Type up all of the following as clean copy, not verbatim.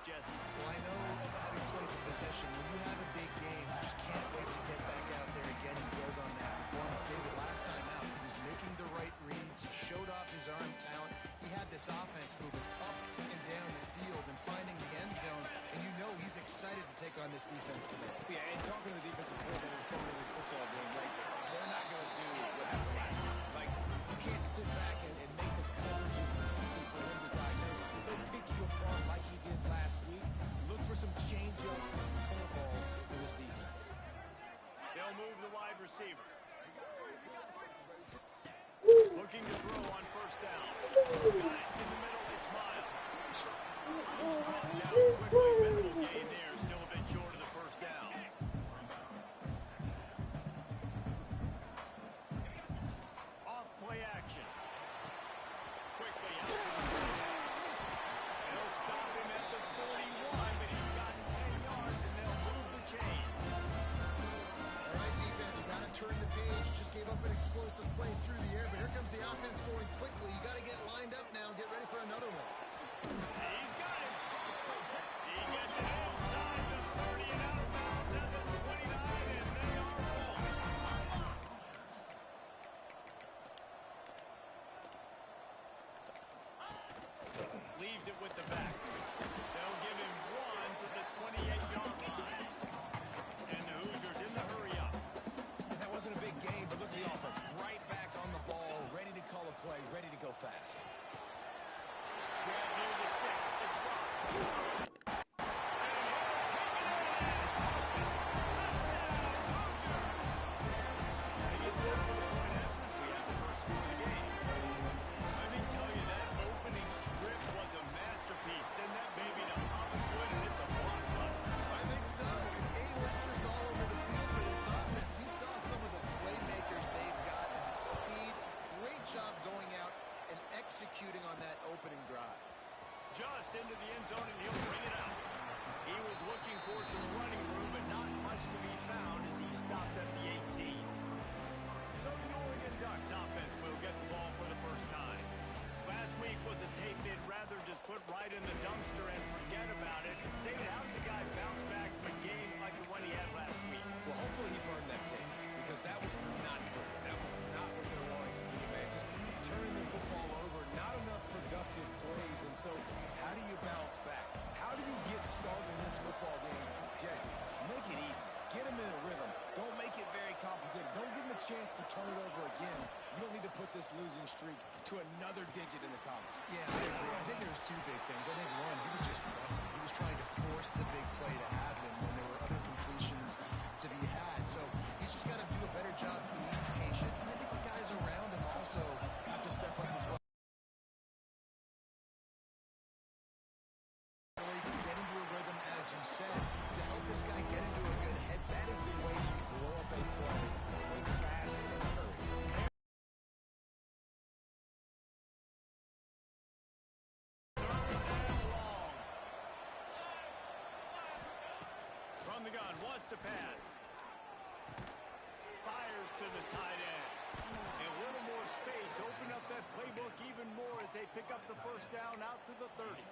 Jesse. Well, I know having played the position, when you have a big game, you just can't wait to get back out there again and build on that performance. David, last time out, he was making the right reads. He showed off his arm talent. He had this offense moving up and down the field and finding the end zone. And you know he's excited to take on this defense today. Yeah, and talking to the defensive coordinators coming in this football game, like, they're not going to do what happened last week. Like, you can't sit back and make the coverages easy for him to diagnose. They'll pick you apart like he did last week. Look for some change-ups and some curveballs for this defense. They'll move the wide receiver. Looking to throw on first down. Got it in the middle. It's Miles. He's brought down quickly. Minimal gain there. Still a bit short of the first down. Off play action. Quickly out. They'll stop him at the 41, but he's got 10 yards, and they'll move the chains. All right, defense, you got to turn the page. Just gave up an explosive play through the air, but here comes the offense going quickly. You got to get lined up now and get ready for another one. He's got it. He gets it inside the 30 and out of bounds at the 29, and they are rolling. Leaves it with the back. They'll give him one to the 28-yard line. And the Hoosiers in the hurry up. That wasn't a big game, but look at the offense. Right back on the ball, ready to call a play, ready to go fast. Grab near the sticks. It's Rock. Executing on that opening drive. Just into the end zone, and he'll bring it out. He was looking for some running room, but not much to be found as he stopped at the 18. So the Oregon Ducks offense will get the ball for the first time. Last week was a tape they'd rather just put right in the dumpster and forget about it. David, how does a guy bounce back from a game like the one he had last week? Well, hopefully he burned that tape, because that was not good. That was not what they were wanting to do, man. Just turning the football over, not enough productive plays. And so how do you bounce back? How do you get started in this football game? Jesse, make it easy. Get him in a rhythm. Don't make it very complicated. Don't give him a chance to turn it over again. You don't need to put this losing streak to another digit in the column. Yeah, I agree. I think there was two big things. I think one, he was just pressing. He was trying to force the big play to happen when there were other completions to be had. So he's just got to do a better job being patient. And I think the guys around him also have to step up as well. Get into a rhythm, as you said, to help this guy get into a good head. That is the way you blow up a play. Think fast and in a hurry. From the gun, wants to pass. Fires to the tight end. And a little more space. Open up that playbook even more as they pick up the first down out to the 30.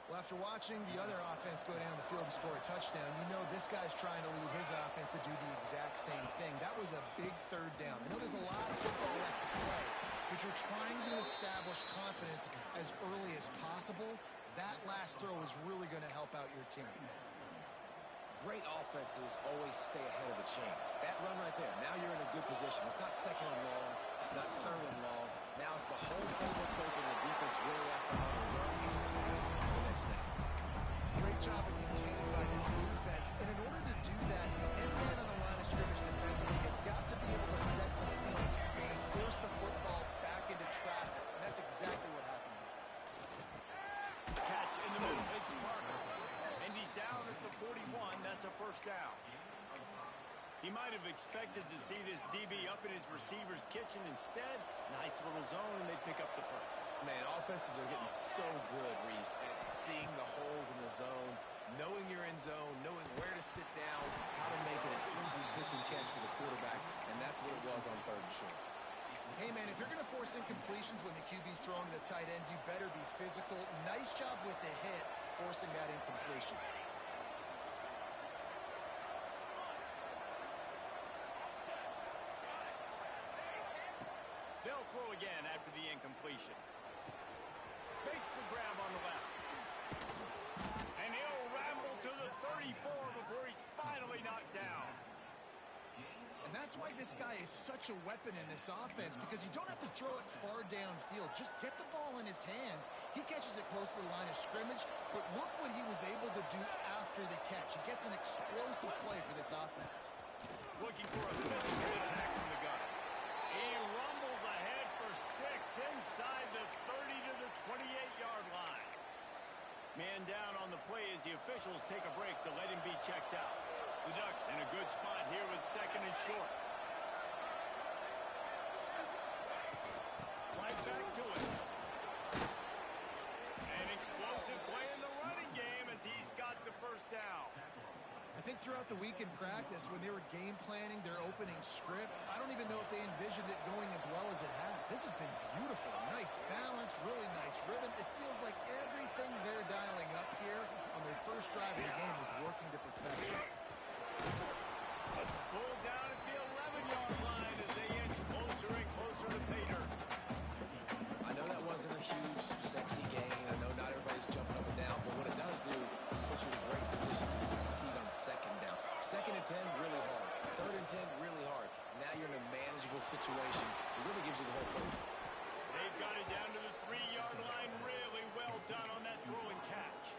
Well, after watching the other offense go down the field and score a touchdown, you know this guy's trying to lead his offense to do the exact same thing. That was a big third down. I know there's a lot of football left to play, but you're trying to establish confidence as early as possible. That last throw is really going to help out your team. Great offenses always stay ahead of the chains. That run right there, now you're in a good position. It's not second and long. It's not third and long. Now as the whole playbook's open, the defense really has to honor run and pass the next snap. Great job of containing by this defense. And in order to do that, the end man on the line of scrimmage defensively has got to be able to set the point and force the football back into traffic. And that's exactly what happened. Catch in the middle. It's Parker. And he's down at the 41. That's a first down. He might have expected to see this DB up in his receiver's kitchen. Instead, nice little zone, and they pick up the first. Man, offenses are getting so good, Reese, at seeing the holes in the zone, knowing you're in zone, knowing where to sit down, how to make it an easy pitch and catch for the quarterback, and that's what it was on 3rd and short. Hey, man, if you're going to force incompletions when the QB's throwing the tight end, you better be physical. Nice job with the hit, forcing that incompletion. They'll throw again after the incompletion. Makes the grab on the left. And he'll ramble to the 34 before he's finally knocked down. And that's why this guy is such a weapon in this offense, because you don't have to throw it far downfield. Just get the ball in his hands. He catches it close to the line of scrimmage, but look what he was able to do after the catch. He gets an explosive play for this offense. Looking for a physical attack from the gun. He rumbles ahead for 6 inside the 30 to the 28-yard line. Man down on the play as the officials take a break to let him be checked out. The Ducks in a good spot here with 2nd and short. Right back to it. An explosive play in the running game as he's got the first down. I think throughout the week in practice, when they were game planning their opening script, I don't even know if they envisioned it going as well as it has. This has been beautiful. Nice balance, really nice rhythm. It feels like everything they're dialing up here on their first drive of the game is working to perfection. Pulled down at the 11-yard line as they inch closer and closer to pay dirt. I know that wasn't a huge, sexy gain. I know not everybody's jumping up and down, but what it does do is put you in a great position to succeed on 2nd down. 2nd and 10, really hard. 3rd and 10, really hard. Now you're in a manageable situation. It really gives you the whole play. They've got it down to the 3-yard line. Really well done on that throw and catch.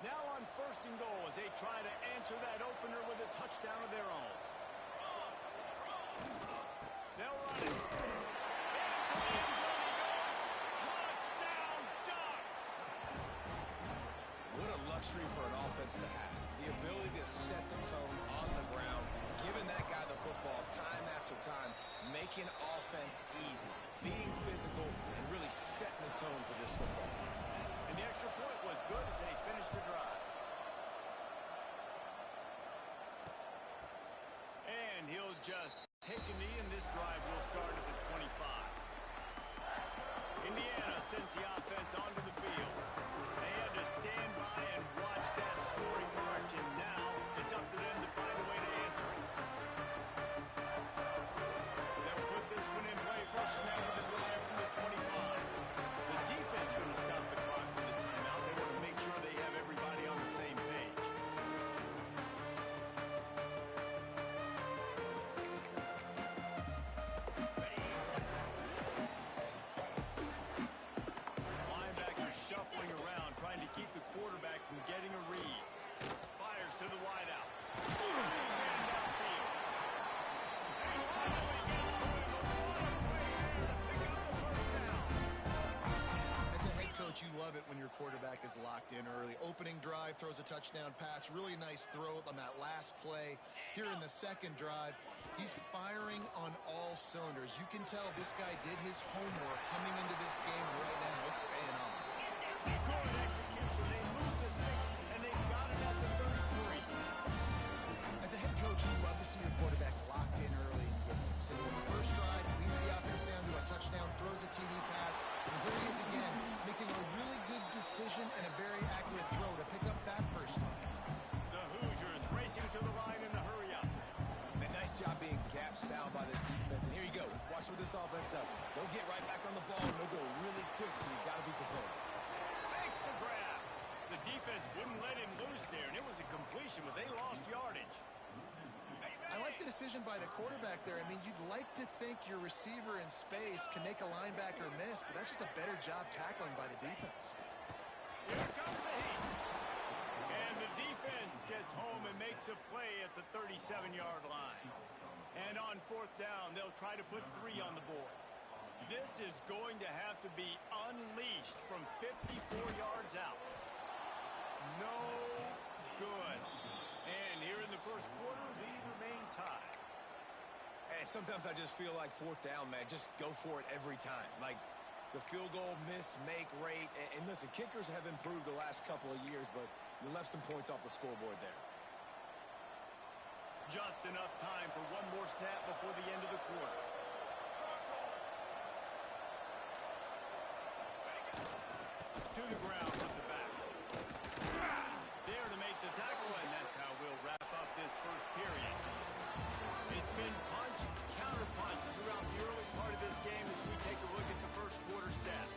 Now on 1st and goal as they try to answer that opener with a touchdown of their own. They'll run it. Into the end zone he goes. Touchdown, Ducks! What a luxury for an offense to have. The ability to set the tone on the ground, giving that guy the football time after time, making offense easy, being physical, and really setting the tone for this football game. And the extra point was good as they finished the drive. And he'll just take a knee, and this drive will start at the 25. Indiana sends the offense onto the field. They had to stand by and watch that scoring march, and now it's up to them to find a way to answer it. They'll put this one in play. First snap of the drive from the 25. The defense going to stop the clock with a timeout. They want to make sure they have everybody on the same page. Linebackers shuffling around, trying to keep the quarterback from getting a read. Fires to the wideout. Man downfield. And finally gets to him. A play there to pick up the first down. As a head coach, you love it when your quarterback is locked in early. Opening drive, throws a touchdown pass. Really nice throw on that last play. Here in the 2nd drive, he's firing on all cylinders. You can tell this guy did his homework coming into this game right now. It's paying off. Good execution. They move the sticks, and they've got it at the 33. As a head coach, you love to see your quarterback locked in early in games. So in the first drive, he leads the offense down to a touchdown, throws a TD pass, and here he is again, making a really good decision and a very accurate throw to pick up that first down. The Hoosiers racing to the line in the hurry up. Man, nice job being gap sound by this defense. And here you go. Watch what this offense does. They'll get right back on the ball, and they'll go really quick, so you've got to be prepared. Makes the grab. The defense wouldn't let him loose there, and it was a completion, but they lost yardage. I like the decision by the quarterback there. I mean, you'd like to think your receiver in space can make a linebacker miss, but that's just a better job tackling by the defense. Here comes the heat. And the defense gets home and makes a play at the 37-yard line. And on fourth down, they'll try to put 3 on the board. This is going to have to be unleashed from 54 yards out. No good. And here in the first quarter, we remain tied. And sometimes I just feel like fourth down, man, just go for it every time. Like the field goal miss, make rate. And listen, kickers have improved the last couple of years, but you left some points off the scoreboard there. Just enough time for one more snap before the end of the quarter. To the ground with the back. There to make the tackle, and that's how we'll wrap up this first period. It's been punch, counter punch throughout the early part of this game as we take a look at the first quarter stats.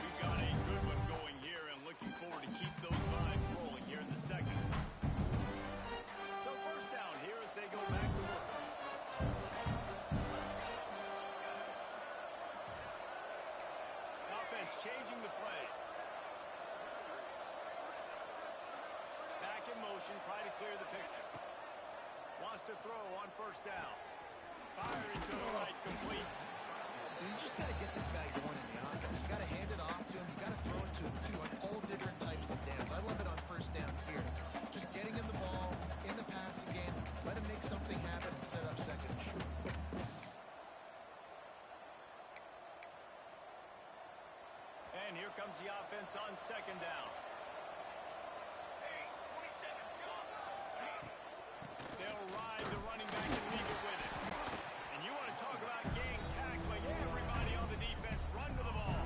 We've got a good one going here and looking forward to keep those vibes rolling here in the second. So first down here as they go back to work. Offense changing the play. Back in motion, try to clear the picture. Wants to throw on first down. Fire into the right, complete. You just got to get this guy going in the offense. You got to hand it off to him. You got to throw it to him, too, on all different types of downs. I love it on first down here. Just getting him the ball in the passing game. Let him make something happen and set up second and short. And here comes the offense on second down. They'll ride the running back and leave it with it. And you want to talk about gang tackling. Everybody on the defense run to the ball.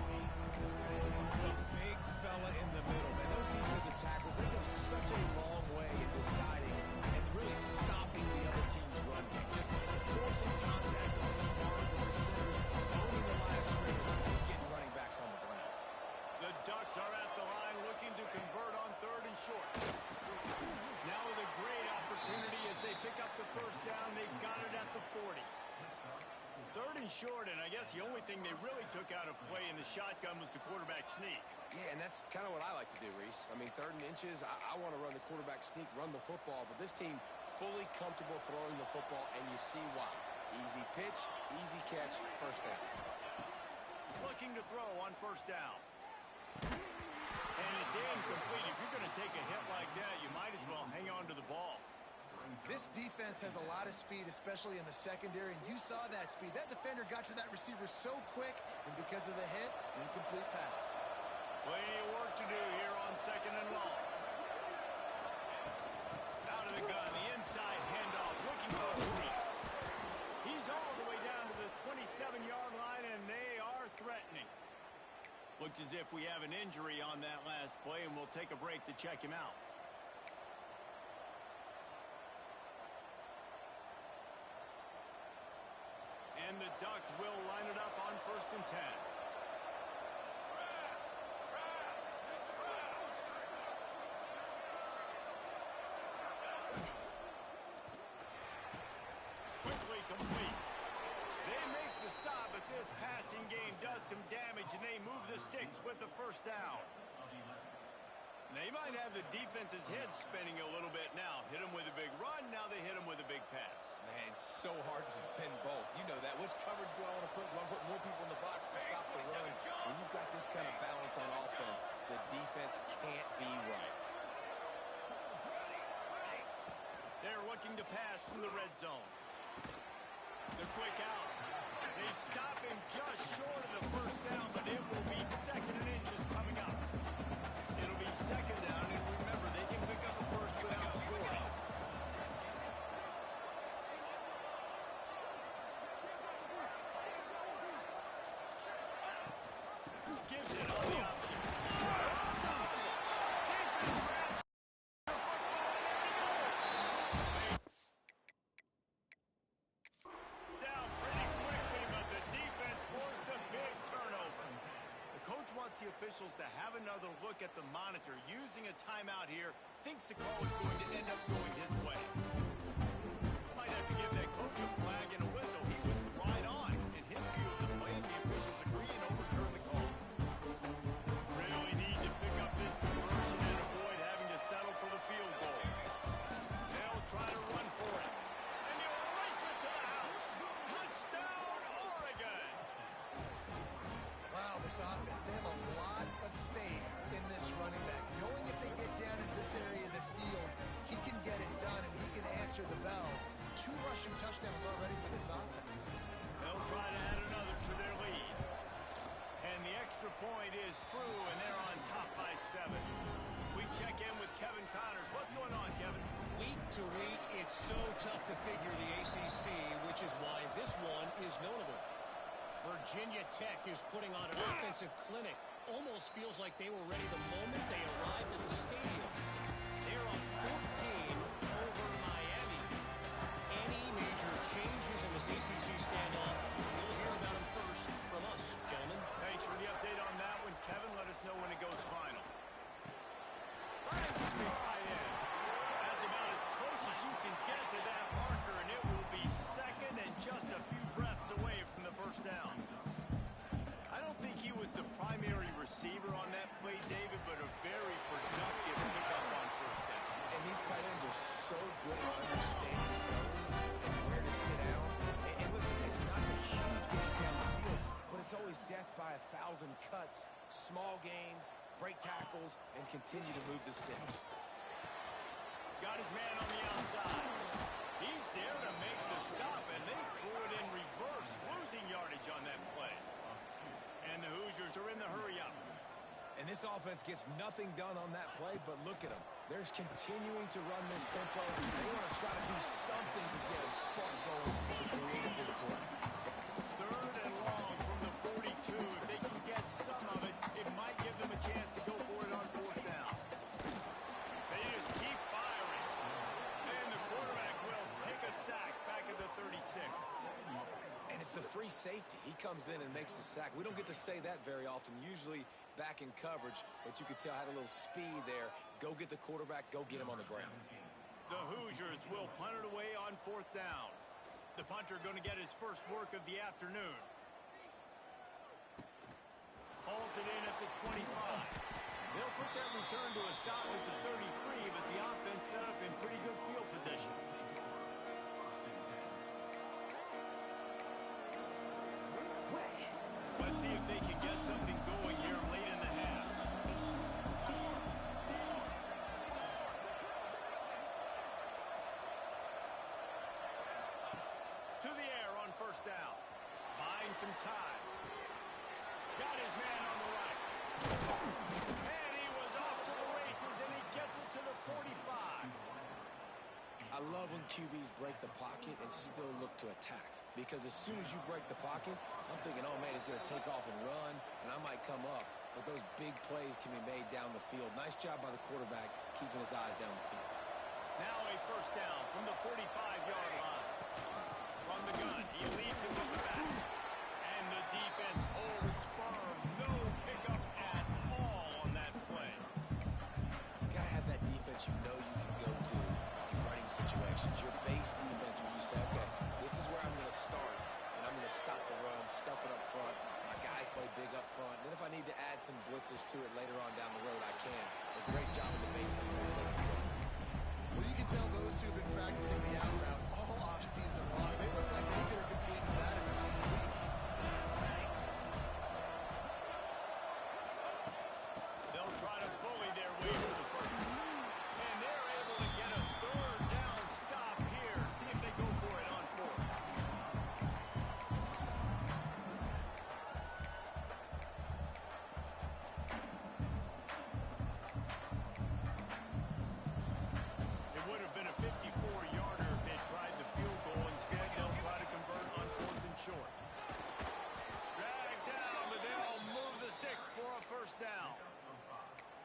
The big fella in the middle, man. Those defensive tackles, they go such a long way in deciding and really stopping the other team's run game. Just forcing contact with those guards and those centers, owning the line of scrimmage, and getting running backs on the ground. The Ducks are at the line looking to convert on third and short. Now with a great opportunity as they pick up the first down. They've got it at the 40. Third and short, and I guess the only thing they really took out of play in the shotgun was the quarterback sneak. Yeah, and that's kind of what I like to do, Reese. I mean, 3rd and inches, I want to run the quarterback sneak, run the football, but this team fully comfortable throwing the football, and you see why. Easy pitch, easy catch, first down. Looking to throw on first down. And it's incomplete. If you're going to take a hit like that, you might as well hang on to the ball. This defense has a lot of speed, especially in the secondary, and you saw that speed. That defender got to that receiver so quick, and because of the hit, incomplete pass. Plenty of work to do here on second and long. Out of the gun, the inside handoff, looking for Reese. He's all the way down to the 27-yard line, and they are threatening. Looks as if we have an injury on that last play, and we'll take a break to check him out. And the Ducks will line it up on 1st and 10. Quickly complete. They make the stop, but this passing game does some damage, and they move the sticks with the first down. They might have the defense's head spinning a little bit now. Hit them with a big run, now they hit them with a big pass. Man, it's so hard to defend both. You know that. Which coverage do I want to put? Do I want to put more people in the box to stop the run? When you've got this kind of balance on offense, the defense can't be right. They're looking to pass from the red zone. The quick out. They stop him just short of the first down, but it will be 2nd and inches coming up. It'll be 2nd down, and remember, they can pick up a first without scoring. Gives it on the option. Down pretty quickly, but the defense forced a big turnover. The coach wants the officials to have another look at the monitor. Using a timeout here, thinks the call is going to end up going his way. Might have to give that coach a flag and a whistle. He was right on in his view of the play, and the officials agree and overturn the call. this offense. They have a lot of faith in this running back, knowing if they get down in this area of the field, he can get it done and he can answer the bell. 2 rushing touchdowns already for this offense. They'll try to add another to their lead. And the extra point is true, and they're on top by 7. We check in with Kevin Connors. What's going on, Kevin? Week to week, it's so tough to figure the ACC, which is why this one is notable. Virginia Tech is putting on an offensive clinic. Almost feels like they were ready the moment they arrived at the stadium. They're on 14 over Miami. Any major changes in this ACC standoff, we'll hear about them first from us, gentlemen. Thanks for the update on that one, Kevin. Let us know when it goes final. Tight end. That's about as close as you can get to that marker, and it will be second and just a few breaths away from the first down. I don't think he was the primary receiver on that play, David, but a very productive pickup on first down. And these tight ends are so good at understanding zones and where to sit down. And listen, it's not a huge game down the field, but it's always death by 1,000 cuts, small gains, break tackles, and continue to move the sticks. Got his man on the outside. He's there to make the stop, and they threw it in reverse, losing yardage on that play. And the Hoosiers are in the hurry-up. And this offense gets nothing done on that play, but look at them. They're continuing to run this tempo. They want to try to do something to get a spark going to create a big play. 3rd and long from the 42. If they can get some of it, it might give them a chance to go for it on 4th down. They just keep firing. And the quarterback will take a sack back at the 36. And it's the free safety. He comes in and makes the sack. We don't get to say that very often, usually back in coverage, but you could tell had a little speed there. Go get the quarterback, go get him on the ground. The Hoosiers will punt it away on 4th down. The punter going to get his first work of the afternoon. Hauls it in at the 25. They'll put that return to a stop at the 33, but the offense set up in pretty good field position. Let's see if they can get something going here late in the half. To the air on 1st down. Buying some time. Got his man on the right. And he was off to the races, and he gets it to the 45. I love when QBs break the pocket and still look to attack. Because as soon as you break the pocket, I'm thinking, oh, man, he's going to take off and run, and I might come up. But those big plays can be made down the field. Nice job by the quarterback keeping his eyes down the field. Now a 1st down from the 45-yard line. From the gun, he leads him with the back. And the defense holds firm. No pickup at all on that play. You got to have that defense you know you can go to in running situations. Your base defense where you say, okay, this is where I'm going to start, and I'm going to stop the run, stuff it up front. My guys play big up front. Then if I need to add some blitzes to it later on down the road, I can. A great job with the base defense making the play. Well, you can tell those two have been practicing the out route all offseason long. They look like they could have completed that in their sleep. They'll try to bully their way to the first. And they're able to get a 3rd down stop here. See if they go for it on 4th. It would have been a 54-yarder if they tried the field goal. Instead, they'll try to convert on 4th and short. Dragged down, but they'll move the sticks for a 1st down.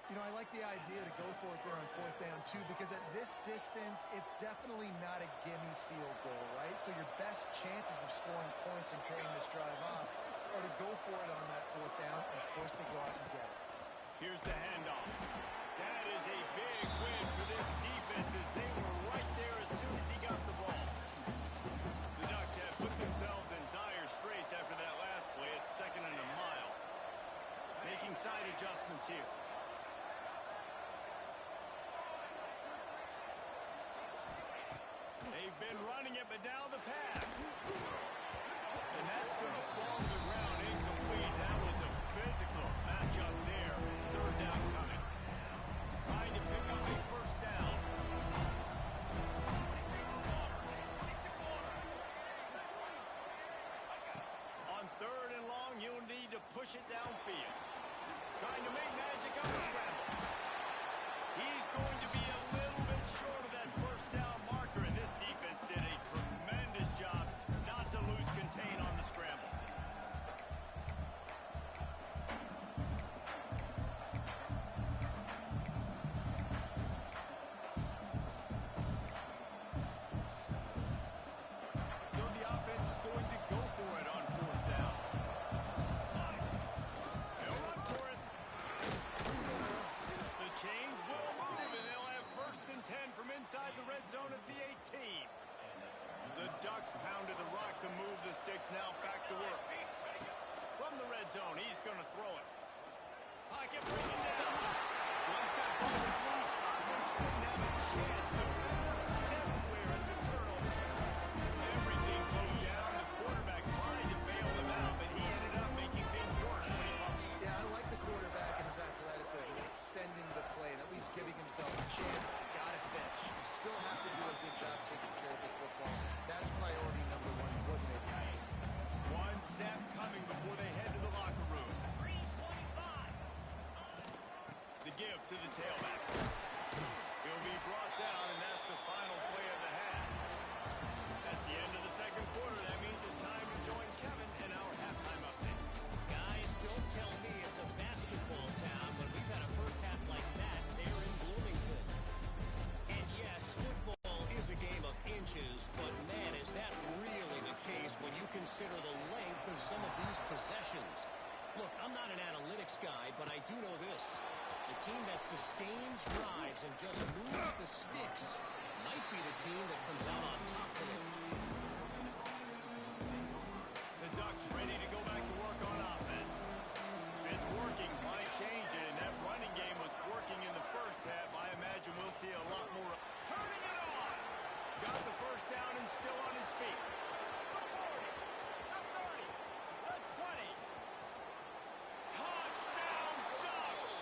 You know, I like the idea to go for it there on 4th down, too, because at this distance, it's definitely not a gimme field goal, right? So your best chances of scoring points and paying this drive off are to go for it on that 4th down, and of course they go out and get it. Here's the handoff. That is a big win for this defense as they were right there as soon as he got the ball. The Ducks have put themselves in dire straits after that last play. It's 2nd and a mile. Making side adjustments here. They've been running it, but now the pass. And that's going to fall to the ground incomplete. That was a physical Little matchup there. Third down coming. Trying to pick up a first down. On third and long, you'll need to push it downfield. Trying to make magic on the scramble. He's going to be a little bit short of that first down marker, and this defense did a tremendous job not to lose contain on the scramble. So the offense is going to go for it on fourth down. They'll run for it. The chains will move, and they'll have first and 10 from inside the red zone at the 18. The Ducks pounded the rock to move the sticks, now back to work. From the red zone, he's going to throw it. Pocket breaking down. Once that ball is loose, offense didn't have a chance. Defenders everywhere. It's a turnover. Everything closed down. The quarterback tried to bail them out, but he ended up making things worse when he fumbled. Yeah, I like the quarterback and his athleticism, extending the play and at least giving himself a chance. Got to finish. You still have to do a good job taking care of the football. That's priority number one. He wasn't able to. One snap coming before they head to the locker room. The give to the tailback. He'll be brought down, and that's the final play of the half. That's the end of the second quarter. That means it's time to join Kevin in our halftime update. Guys, don't tell me it's a basketball town when we've had a first half like that there in Bloomington. And yes, football is a game of inches, but man, is that really the case when you consider the length of some of these possessions. Look, I'm not an analytics guy, but I do know this. The team that sustains drives and just moves the sticks might be the team that comes out on top today. The Ducks ready to go back to work on offense. It's working. Why change it? And that running game was working in the first half. I imagine we'll see a lot more. Turning it on. Got the first down and still on his feet. The 40, the 30, the 20. Touchdown Ducks!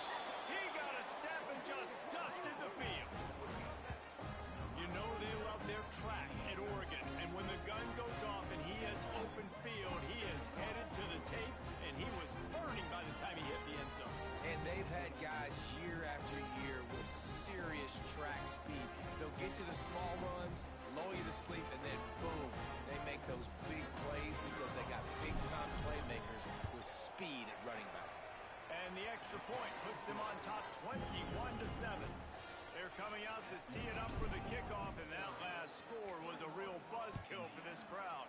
He got a step and just dusted the field. You know they love their track at Oregon, and when the gun goes off and he has open field, he is headed to the tape, and he was burning by the time he hit the end zone. And they've had guys year after year with serious track speed. They'll get to the small runs, lull you to sleep, and then boom, they make those big plays because they got big-time playmakers with speed at running back. And the extra point puts them on top 21-7. They're coming out to tee it up for the kickoff, and that last score was a real buzzkill for this crowd.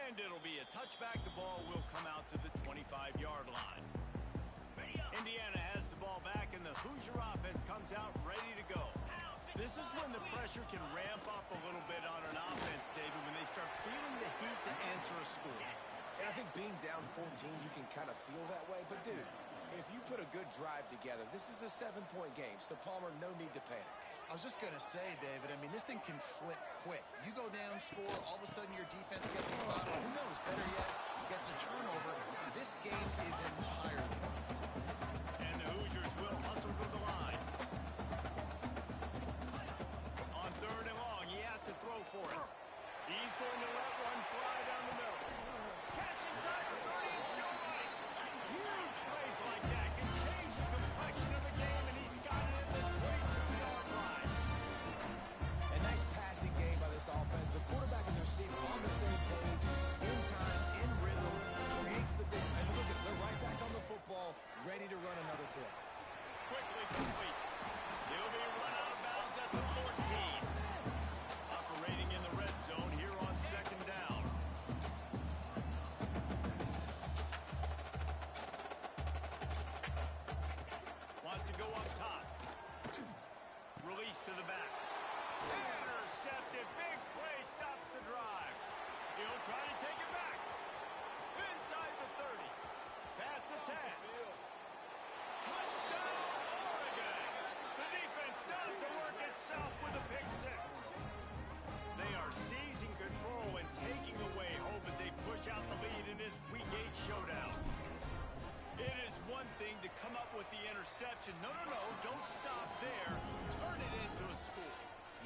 And it'll be a touchback. The ball will come out to the 25-yard line. Indiana has the ball back, and the Hoosier offense comes out ready to go. This is when the pressure can ramp up a little bit on an offense, David, when they start feeling the heat to answer a score. And I think being down 14, you can kind of feel that way. But, dude, if you put a good drive together, this is a 7-point game. So, Palmer, no need to panic. I was just going to say, David, I mean, this thing can flip quick. You go down, score, all of a sudden your defense gets a stop. Who knows, better yet, gets a turnover. This game is entirely. And the Hoosiers will hustle to the line. On third and long, he has to throw for it. He's going to let one fly down the middle. Catch inside the 30 and still running. Huge plays like that can change the complexion of the game, and he's got it at the 22-yard line. A nice passing game by this offense. The quarterback and the receiver on the same page, in time, in rhythm, creates the big. And look at, they're right back on the football, ready up with the interception. No, don't stop there. Turn it into a score.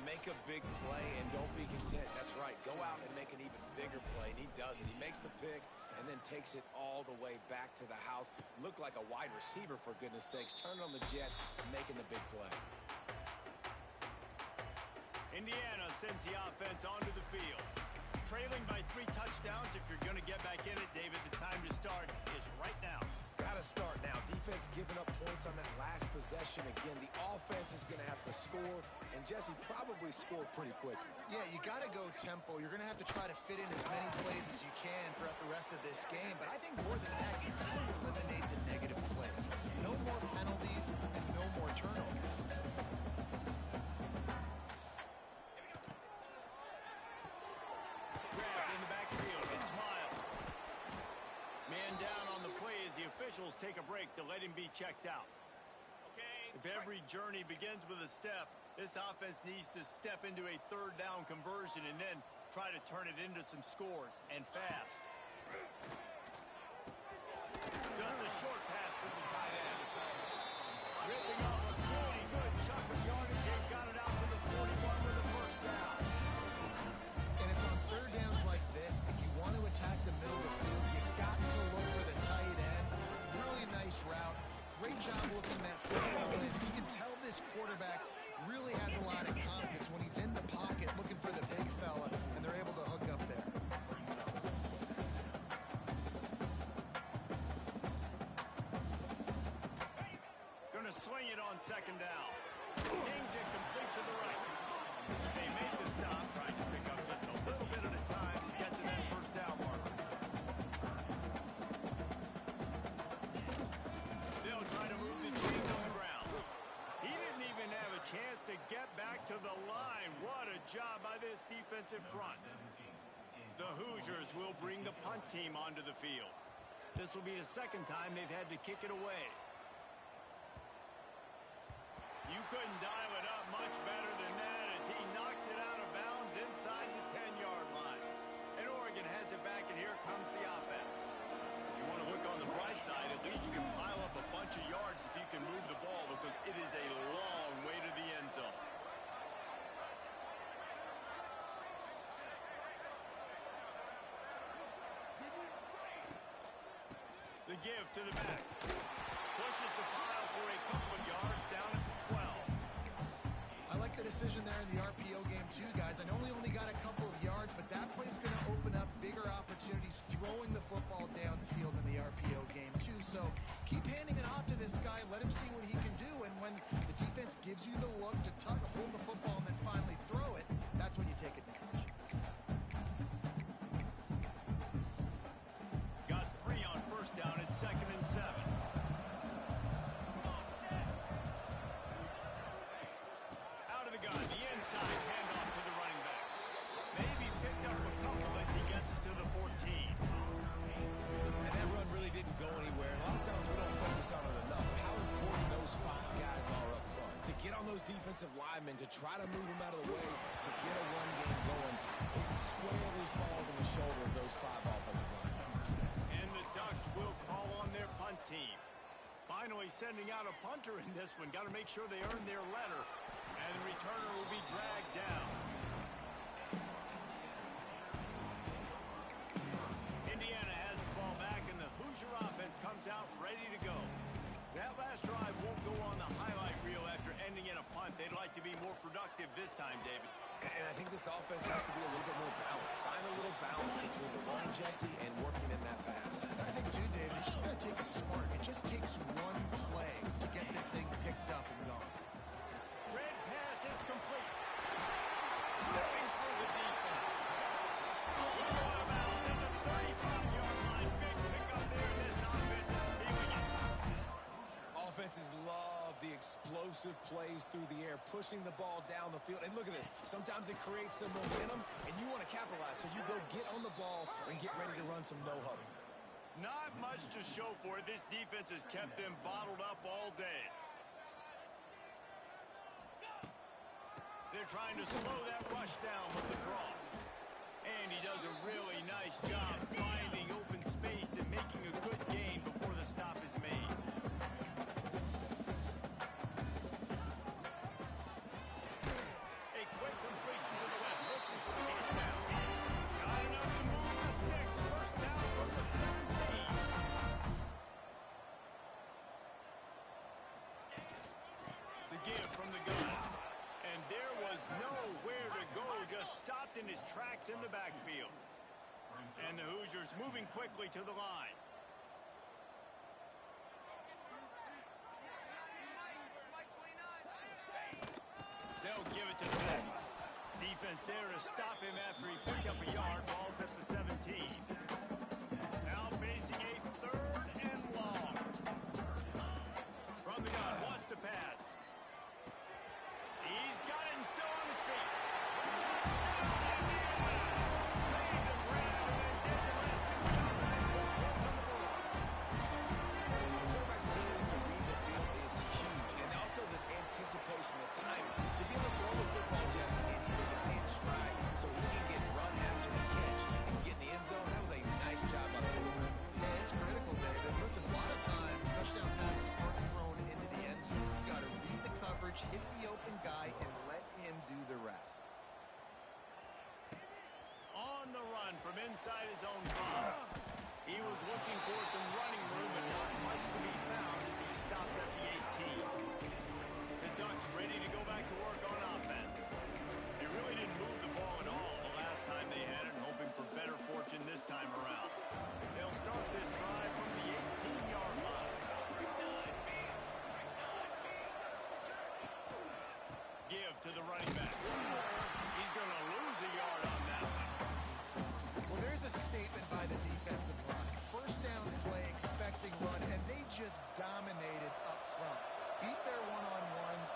Make a big play and don't be content. That's right. Go out and make an even bigger play. And he does it. He makes the pick and then takes it all the way back to the house. Looked like a wide receiver, for goodness sakes. Turn on the Jets, making the big play. Indiana sends the offense onto the field. Trailing by 3 touchdowns. If you're going to get back in it, David, the time to start is right now. Gotta start now. Defense giving up points on that last possession. Again, the offense is going to have to score, and Jesse probably scored pretty quickly. Yeah, you got to go tempo. You're going to have to try to fit in as many plays as you can throughout the rest of this game. But I think more than that, you have to eliminate the negative plays. No more penalties and no more turnovers. Grabbed in the backfield. It's Miles. Man down on the play as the officials take a break to let him be checked out. If every journey begins with a step, this offense needs to step into a 3rd down conversion and then try to turn it into some scores, and fast. Just a short pass to the tight end. Ripping off a really good chunk of yardage and got it out to the 41 with a first down. And it's on 3rd downs like this. If you want to attack the middle of the field, you got to look for the tight end. Really nice route. Great job looking that football in. You can tell this quarterback really has a lot of confidence when he's in the pocket looking for the big fella, and they're able to hook up there. Gonna swing it on 2nd down. Sings it complete to the right. They make the stop, trying to pick up just a little bit at a time to get to that first down marker. They'll try to move the chains on the ground. He didn't even have a chance to get back to the line. What a job by this defensive front. The Hoosiers will bring the punt team onto the field. This will be the 2nd time they've had to kick it away. You couldn't dial it up much better than that as he knocks it out of bounds inside the 10-yard line. And Oregon has it back, and here comes the offense. If you want to look on the bright side, at least you can pile up a bunch of yards if you can move the ball, because it is a long way to the end zone. The give to the back. Pushes the pile for a couple of yards down at the 12. I like the decision there in the RPO game too, guys. I know he only got a couple of yards, but that play's going to open up bigger opportunities throwing the football down the field in the RPO game too. So keep handing it off to this guy. Let him see what he can do. And when the defense gives you the look to hold the football and then finally throw it, that's when you take advantage. Got 3 on 1st down at 2nd and 7. Out of the gun, the inside handoff to the running back. Maybe picked up a couple as he gets it to the 14. And that run really didn't go anywhere. A lot of times we don't focus on it enough. How important those 5 guys are up front. To get on those defensive linemen, to try to move them out of the way, to get a run game going, it squarely falls on the shoulder of those 5 offensive linemen. And the Ducks will call on their punt team. Finally sending out a punter in this one. Got to make sure they earn their letter. And the returner will be dragged down. Indiana has the ball back, and the Hoosier offense comes out ready to go. That last drive won't go on the highlight reel after ending in a punt. They'd like to be more productive this time, David. And I think this offense has to be a little bit more balanced. Find a little balance between the run, Jesse, and working in that pass. I think too, David, it's just going to take a spark. It just takes one play to get this thing picked up and going. Red pass, it's complete. Flipping through the defense. Going out of bounds at the 35-yard line. Big pickup there. This offense is feeling it. Offenses love the explosive plays through the air, pushing the ball down the field. And look at this. Sometimes it creates some momentum, and you want to capitalize. So you go get on the ball and get ready to run some no-huddle. Not much to show for it. This defense has kept them bottled up all day. They're trying to slow that rush down with the draw. And he does a really nice job finding open space and making a good gain before the stop is made. go just stopped in his tracks in the backfield. And the Hoosiers moving quickly to the line. They'll give it to the back. Defense there to stop him after he picked up a yard. Ball's at the 17. Now facing a 3rd and long. From the gun, wants to pass. He's got it and still on his feet. Touchdown, Indiana! Made the grab and then did the rest himself. And points on the board. Quarterback's ability to read the field is huge, and also the anticipation, the timing. To be able to throw the football, Jesse, and hit it in stride so he can get run after the catch and get in the end zone, that was a nice job by the quarterback. Yeah, it's critical, David. Listen, a lot of times, touchdown passes aren't thrown into the end zone. You got to read the coverage, hit the open guy, and let him do the rest. On the run from inside his own 5. He was looking for some running room, but not much to be found as he stopped at the 18. The Ducks ready to go back to work on offense. They really didn't move the ball at all the last time they had it, hoping for better fortune this time around. They'll start this drive from the 18-yard line. Give to the running back. He's going to lose a yard on that one. Well, there's a statement by the defensive line. First down play, expecting run, and they just dominated up front. Beat their one-on-ones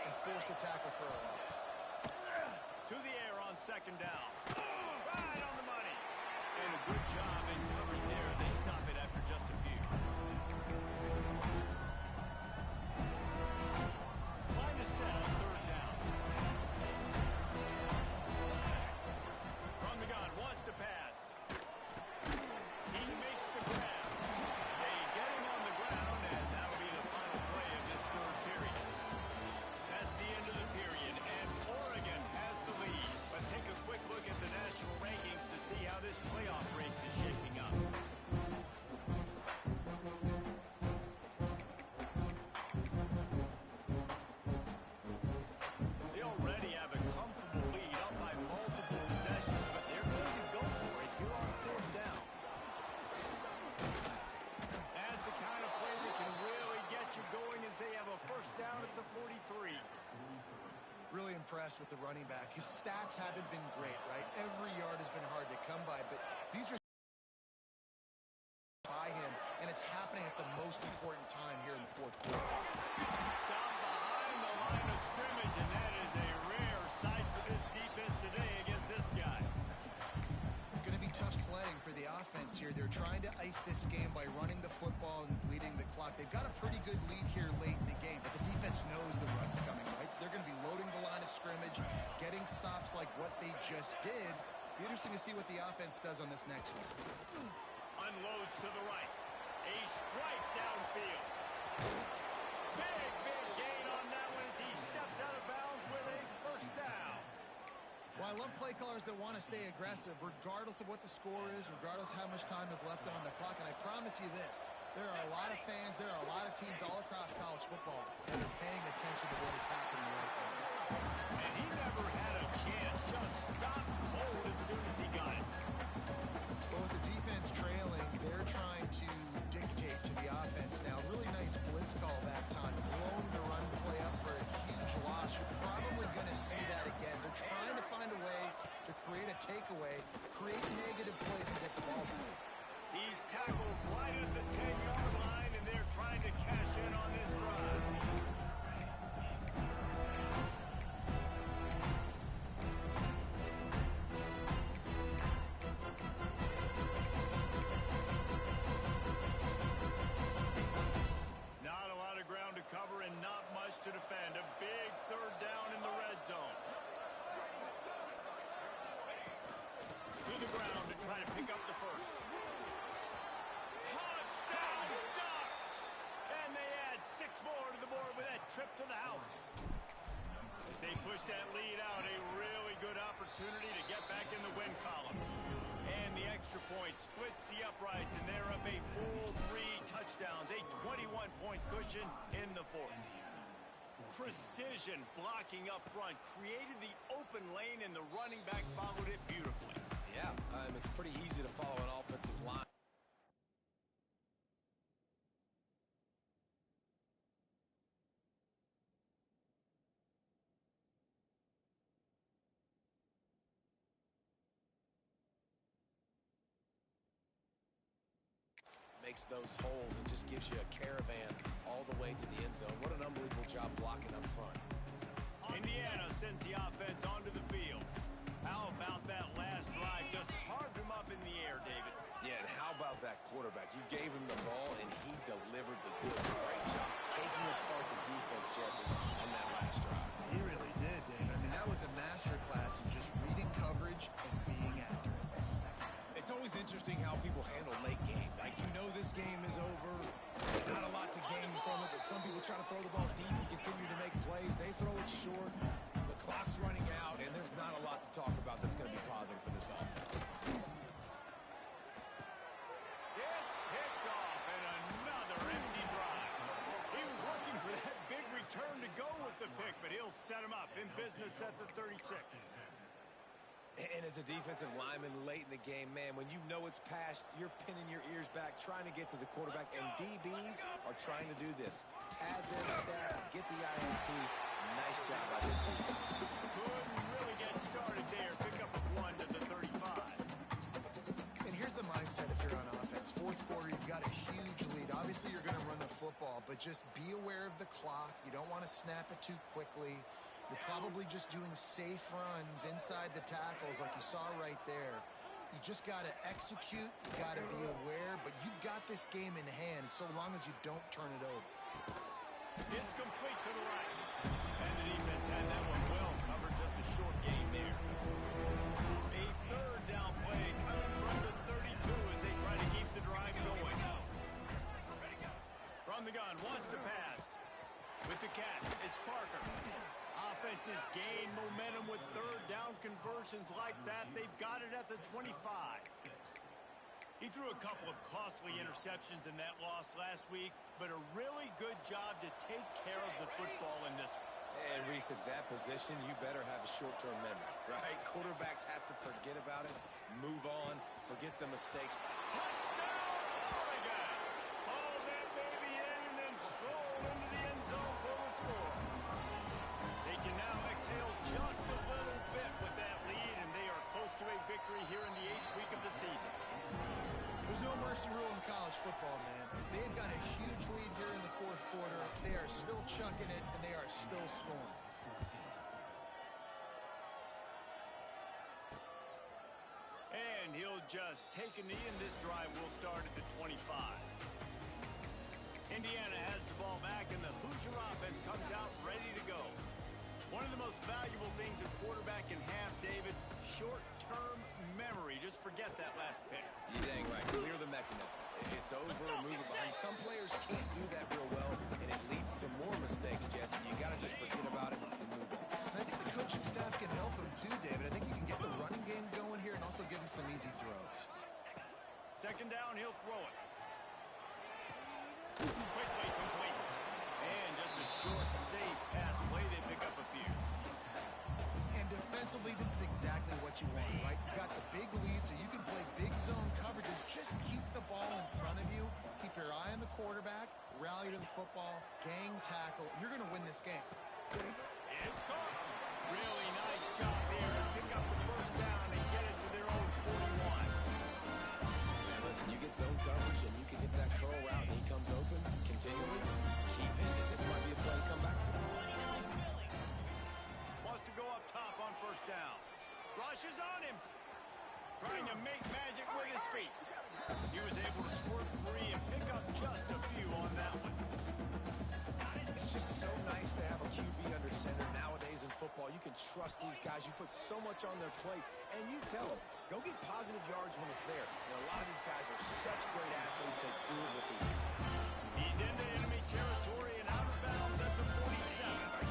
and force a tackle for a loss. To the air on 2nd down. Right on the money. And a good job in coverage there. They stop it after just a few. Line is set on 3rd down. From the gun, wants to pass. He makes the grab. They get him on the ground, and that'll be the final play of this 3rd period. That's the end of the period, and Oregon has the lead. Let's take a quick look at the national rankings to see how this playoff race is shaping up. They already have a comfortable lead up by multiple possessions, but they're going to go for it here on 4th down. That's the kind of play that can really get you going as they have a 1st down at the 43. Really impressed with the running back. His stats haven't been great, right? Every yard has been hard to come by, but these are by him, and it's happening at the most important time here in the 4th quarter. Stop behind the line of scrimmage, and that is a rare sight for this defense today against this guy. It's going to be tough sledding for the offense here. They're trying to ice this game by running the football and bleeding the clock. They've got a pretty good lead here late in the game, but the defense knows the run's coming, right? So they're going to be loading the line of scrimmage, getting stops like what they just did. Be interesting to see what the offense does on this next one. Unloads to the right. A strike downfield. Big gain on that one as he steps out of bounds with a 1st down. Well, I love play callers that want to stay aggressive, regardless of what the score is, regardless how much time is left on the clock. And I promise you this, there are a lot of fans, there are a lot of teams all across college football that are paying attention to what is happening right now. And he never had a chance. Just stopped cold as soon as he got it. Well, with the defense trailing, they're trying to dictate to the offense now. Really nice blitz call that time. Blown the run play up for a huge loss. You're probably going to see that again. They're trying to find a way to create a takeaway, create negative plays, and get the ball back. He's tackled right at the 10-yard line, and they're trying to cash in on this drive. Not a lot of ground to cover and not much to defend. A big 3rd down in the red zone. To the ground to try to pick up the 1st. Touchdown, Ducks! And they add 6 more to the board with that trip to the house. As they push that lead out, a really good opportunity to get back in the win column. And the extra point splits the uprights, and they're up a full 3 touchdowns, a 21-point cushion in the 4th. precision blocking up front, created the open lane, and the running back followed it beautifully. Yeah, it's pretty easy to follow an offensive line. Makes those holes and just gives you a caravan all the way to the end zone. What an unbelievable job blocking up front. Indiana sends the offense onto the field. How about that last drive? Just carved him up in the air, David. Yeah, and how about that quarterback? You gave him the ball, and he delivered the goods. Great job taking apart the defense, Jesse, on that last drive. He really did, Dave. I mean, that was a masterclass in just reading coverage and being accurate. It's always interesting how people handle late game. Like, you know this game is over. Not a lot to gain from it, but some people try to throw the ball deep and continue to make plays. They throw it short. The clock's running out, and there's not a lot to talk about that's going to be positive for this offense. It's picked off, and another empty drive. He was looking for that big return to go with the pick, but he'll set him up in business at the 36. And as a defensive lineman late in the game, man, when you know it's past, you're pinning your ears back, trying to get to the quarterback, and DBs are trying to do this. Pad their stats and get the INT. Nice job by this defense. Couldn't really get started there. Pick up a 1 to the 35. And here's the mindset if you're on offense. Fourth quarter, you've got a huge lead. Obviously, you're going to run the football, but just be aware of the clock. You don't want to snap it too quickly. You're probably just doing safe runs inside the tackles like you saw right there. You just got to execute. You got to be aware, but you've got this game in hand so long as you don't turn it over. It's complete to the right. And the defense had that one well covered. Just a short gain there. A third down play coming from the 32 as they try to keep the drive going. From the gun, wants to pass. With the catch, it's Parker. Offenses gain momentum with third down conversions like that. They've got it at the 25. He threw a couple of costly interceptions in that loss last week, but a really good job to take care of the football in this one. And Reese, at that position, you better have a short-term memory, right? Quarterbacks have to forget about it, move on, forget the mistakes. Touchdown, Oregon! Haul that baby in and then stroll into the end zone for the score. They can now exhale just a little bit with that lead, and they are close to a victory here in the 8th week of the season. There's no mercy rule in college football, man. They've got a huge lead here in the fourth quarter. They are still chucking it, and they are still scoring. And he'll just take a knee, and this drive will start at the 25. Indiana has the ball back, and the Hoosier offense comes out ready to go. One of the most valuable things a quarterback can have, David, short-term memory. Just forget that last pick. You're dang right. Clear the mechanism. It's over, move it behind. Some players can't do that real well, and it leads to more mistakes, Jesse. You got to just forget about it and move on. And I think the coaching staff can help him too, David. I think you can get the running game going here and also give him some easy throws. Second down, he'll throw it. Quickly complete. And just a short, safe pass play. They pick up a few. And defensively, this is exactly what you want, right? You got the big lead, so you can play big zone coverages. Just keep the ball in front of you. Keep your eye on the quarterback. Rally to the football. Gang tackle. You're going to win this game. It's caught. Really nice job there to pick up the first down and get it to their own 41. Man, listen, you get zone coverage and you can hit that curl route and he comes open continually. Keep hitting it. This might be a play to come back to. Wants to go up top on first down. Rushes on him. Trying to make magic with his feet. He was able to squirt free and pick up just a few on that one. It's just so nice to have a QB under center. Nowadays in football, you can trust these guys. You put so much on their plate, and you tell them, go get positive yards when it's there. And a lot of these guys are such great athletes, they do it with ease. He's into enemy territory and out of bounds at the 47.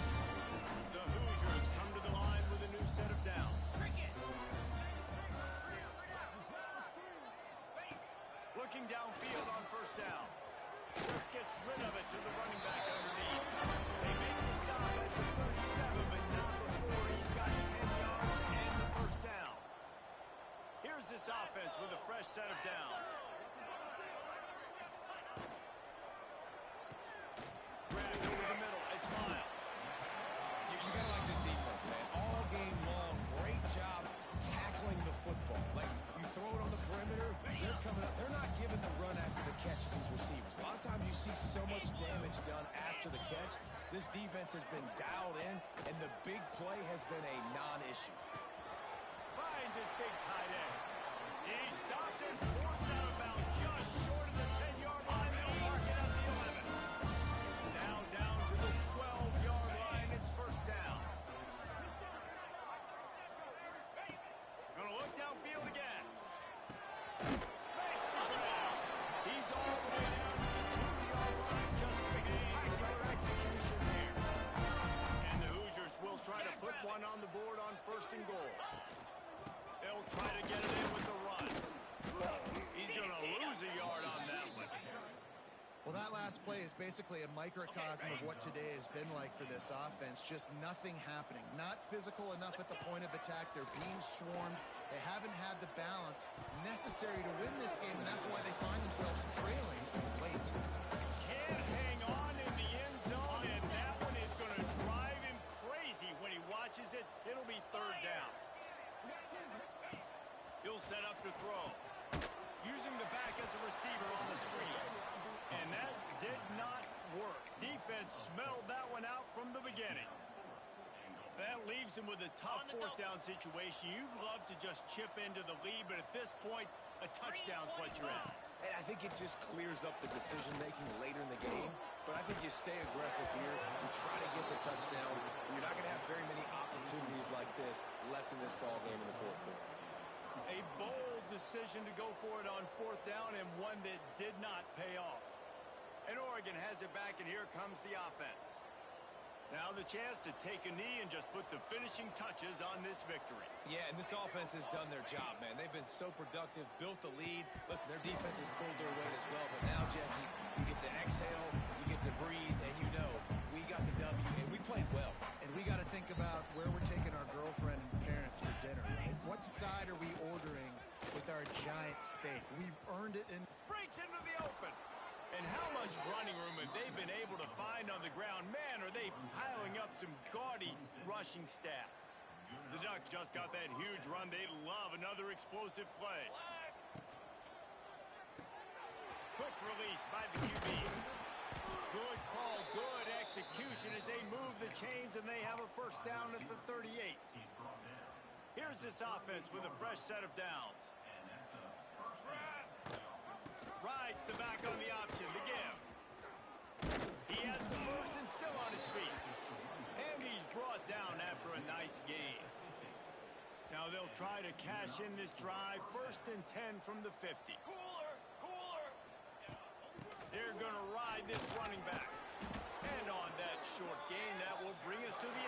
The Hoosiers come to the line with a new set of downs. Looking downfield on first down. Just gets rid of it to the running back underneath. They make the stop draft over the middle. It's Miles. You gotta like this defense, man. All game long, great job tackling the football. Like, you throw it on the perimeter, they're coming up. They're not giving the run after the catch to these receivers. A lot of times you see so much damage done after the catch. This defense has been dialed in, and the big play has been a non-issue. Finds his big tight end. He stopped and forced out of bounds just short of the 10-yard line. They'll mark it at the 11. Now down to the 12-yard line. It's first down. Gonna look downfield again. Makes the grab. He's all the way down to the 2-yard line. Just spectacular execution there. And the Hoosiers will try to put one on the board on first and goal. They'll try to get it in with the run. He's going to lose a yard on that one. Well, that last play is basically a microcosm of what today has been like for this offense. Just nothing happening. Not physical enough at the point of attack. They're being swarmed. They haven't had the balance necessary to win this game, and that's why they find themselves trailing late. Can't hang on in the end zone, and that one is going to drive him crazy when he watches it. It'll be third down. He'll set up to throw. Using the back as a receiver on the screen. And that did not work. Defense smelled that one out from the beginning. That leaves him with a tough fourth down situation. You'd love to just chip into the lead, but at this point, a touchdown's what you're at. And I think it just clears up the decision-making later in the game. But I think you stay aggressive here. You try to get the touchdown. You're not going to have very many opportunities like this left in this ball game in the fourth quarter. A bold decision to go for it on fourth down, and one that did not pay off. And Oregon has it back, and here comes the offense. Now the chance to take a knee and just put the finishing touches on this victory. Yeah, and this offense has done their job, man. They've been so productive, built the lead. Listen, their defense has pulled their weight as well. But now, Jesse, you get to exhale, you get to breathe, and you know we got the W, and we played well. And we got to think about where we're taking our girlfriend and parents for dinner, right? What side are we ordering with our giant steak? We've earned it in. Breaks into the open. And how much running room have they been able to find on the ground? Man, are they piling up some gaudy rushing stats. The Ducks just got that huge run. They love another explosive play. Quick release by the QB. Good call, good execution as they move the chains, and they have a first down at the 38. Here's this offense with a fresh set of downs. Rides the back on the option, the give. He has the first and still on his feet. And he's brought down after a nice gain. Now they'll try to cash in this drive. First and 10 from the 50. They're going to ride this running back. And on that short gain, that will bring us to the